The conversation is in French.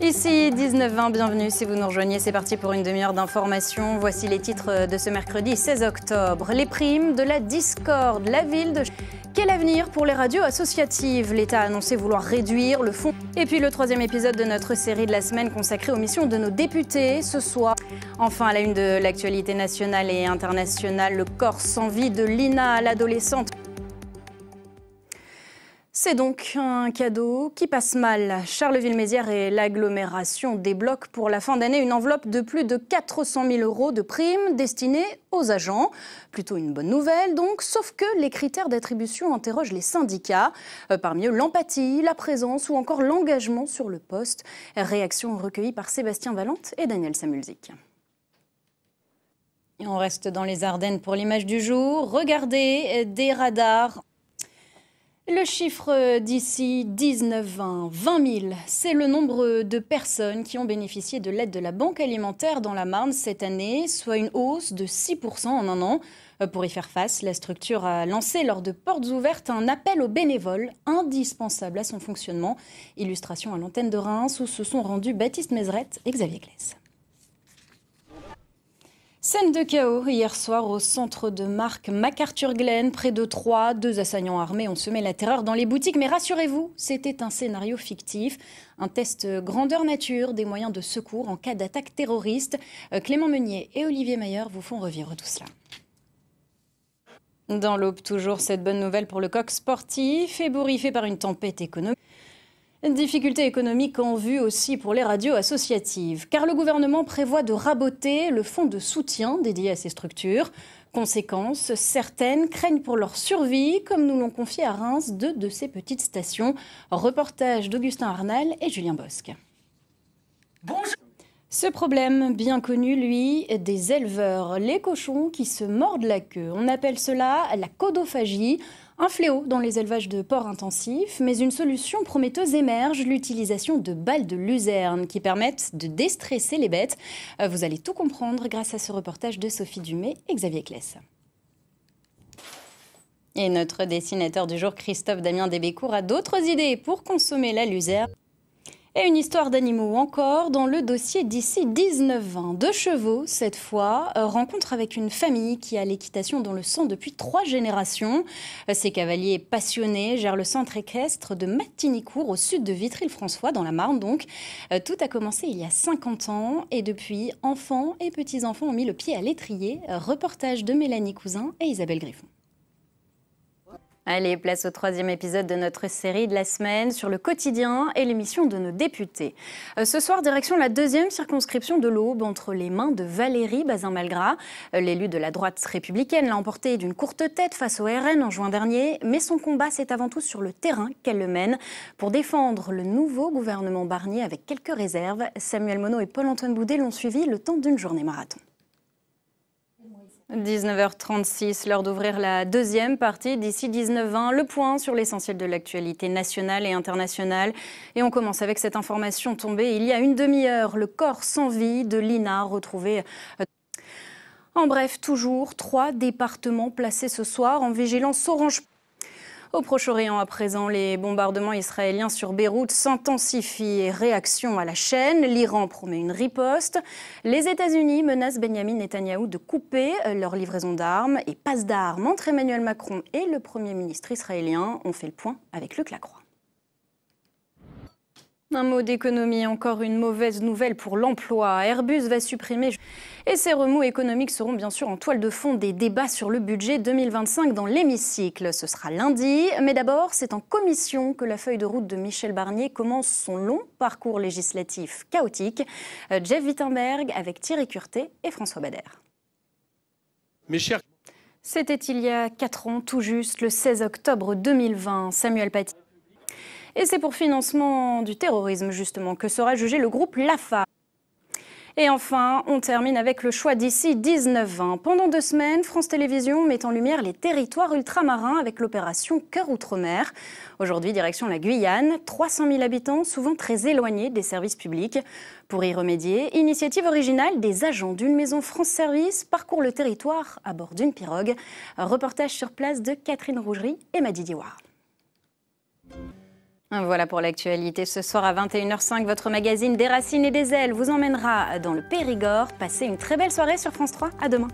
Ici 19h20, bienvenue si vous nous rejoignez, c'est parti pour une demi-heure d'information. Voici les titres de ce mercredi 16 octobre. Les primes de la discorde, la ville de... Quel avenir pour les radios associatives? L'État a annoncé vouloir réduire le fonds. Et puis le troisième épisode de notre série de la semaine consacrée aux missions de nos députés ce soir. Enfin, à la une de l'actualité nationale et internationale, le corps sans vie de Lina, l'adolescente. C'est donc un cadeau qui passe mal. Charleville-Mézières et l'agglomération débloquent pour la fin d'année une enveloppe de plus de 400 000 € de primes destinées aux agents. Plutôt une bonne nouvelle donc, sauf que les critères d'attribution interrogent les syndicats. Parmi eux, l'empathie, la présence ou encore l'engagement sur le poste. Réaction recueillie par Sébastien Valente et Daniel Samulzik. Et on reste dans les Ardennes pour l'image du jour. Regardez, des radars. Le chiffre d'ici 19-20, 20 000, c'est le nombre de personnes qui ont bénéficié de l'aide de la Banque alimentaire dans la Marne cette année, soit une hausse de 6 % en un an. Pour y faire face, la structure a lancé lors de Portes Ouvertes un appel aux bénévoles indispensable à son fonctionnement. Illustration à l'antenne de Reims où se sont rendus Baptiste Mézeret et Xavier Claes. Scène de chaos hier soir au centre de marque MacArthur-Glen, près de Troyes. 2 assaillants armés ont semé la terreur dans les boutiques. Mais rassurez-vous, c'était un scénario fictif. Un test grandeur nature des moyens de secours en cas d'attaque terroriste. Clément Meunier et Olivier Mayer vous font revivre tout cela. Dans l'Aube, toujours cette bonne nouvelle pour le coq sportif, ébouriffé par une tempête économique. Difficultés économiques en vue aussi pour les radios associatives, car le gouvernement prévoit de raboter le fonds de soutien dédié à ces structures. Conséquence, certaines craignent pour leur survie, comme nous l'ont confié à Reims 2 de ces petites stations. Reportage d'Augustin Arnal et Julien Bosque. Bonjour. Ce problème, bien connu, lui, des éleveurs, les cochons qui se mordent la queue. On appelle cela la codophagie. Un fléau dans les élevages de porcs intensifs, mais une solution prometteuse émerge, l'utilisation de balles de luzerne qui permettent de déstresser les bêtes. Vous allez tout comprendre grâce à ce reportage de Sophie Dumais et Xavier Claes. Et notre dessinateur du jour, Christophe Damien Débécourt, a d'autres idées pour consommer la luzerne. Et une histoire d'animaux encore dans le dossier d'ici 19-20. 2 chevaux, cette fois, rencontre avec une famille qui a l'équitation dans le sang depuis 3 générations. Ces cavaliers passionnés gèrent le centre équestre de Matinicourt, au sud de Vitry-le-François, dans la Marne donc. Tout a commencé il y a 50 ans et depuis, enfants et petits-enfants ont mis le pied à l'étrier. Reportage de Mélanie Cousin et Isabelle Griffon. Allez, place au 3e épisode de notre série de la semaine sur le quotidien et l'émission de nos députés. Ce soir, direction la 2e circonscription de l'Aube, entre les mains de Valérie Bazin-Malgras. L'élu de la droite républicaine l'a emporté d'une courte tête face au RN en juin dernier. Mais son combat, c'est avant tout sur le terrain qu'elle le mène pour défendre le nouveau gouvernement Barnier avec quelques réserves. Samuel Monod et Paul-Antoine Boudet l'ont suivi le temps d'une journée marathon. 19h36, l'heure d'ouvrir la 2e partie d'ici 19h20. Le point sur l'essentiel de l'actualité nationale et internationale. Et on commence avec cette information tombée il y a une demi-heure. Le corps sans vie de Lina retrouvé. En bref, toujours 3 départements placés ce soir en vigilance orange. Au Proche-Orient, à présent, les bombardements israéliens sur Beyrouth s'intensifient. Réaction à la chaîne, l'Iran promet une riposte. Les États-Unis menacent Benyamin Netanyahou de couper leur livraison d'armes et passe d'armes entre Emmanuel Macron et le Premier ministre israélien. On fait le point avec Luc Lacroix. Un mot d'économie, encore une mauvaise nouvelle pour l'emploi. Airbus va supprimer et ces remous économiques seront bien sûr en toile de fond des débats sur le budget 2025 dans l'hémicycle. Ce sera lundi, mais d'abord c'est en commission que la feuille de route de Michel Barnier commence son long parcours législatif chaotique. Jeff Wittenberg avec Thierry Curté et François Bader. Mes chers... C'était il y a 4 ans, tout juste, le 16 octobre 2020. Samuel Paty. Et c'est pour financement du terrorisme, justement, que sera jugé le groupe Lafarge. Et enfin, on termine avec le choix d'ici 19h20. Pendant 2 semaines, France Télévisions met en lumière les territoires ultramarins avec l'opération Cœur Outre-mer. Aujourd'hui, direction la Guyane, 300 000 habitants, souvent très éloignés des services publics. Pour y remédier, initiative originale des agents d'une maison France Service parcourent le territoire à bord d'une pirogue. Un reportage sur place de Catherine Rougerie et Madi Diwar. Voilà pour l'actualité. Ce soir à 21h05, votre magazine Des Racines et des Ailes vous emmènera dans le Périgord. Passez une très belle soirée sur France 3. À demain.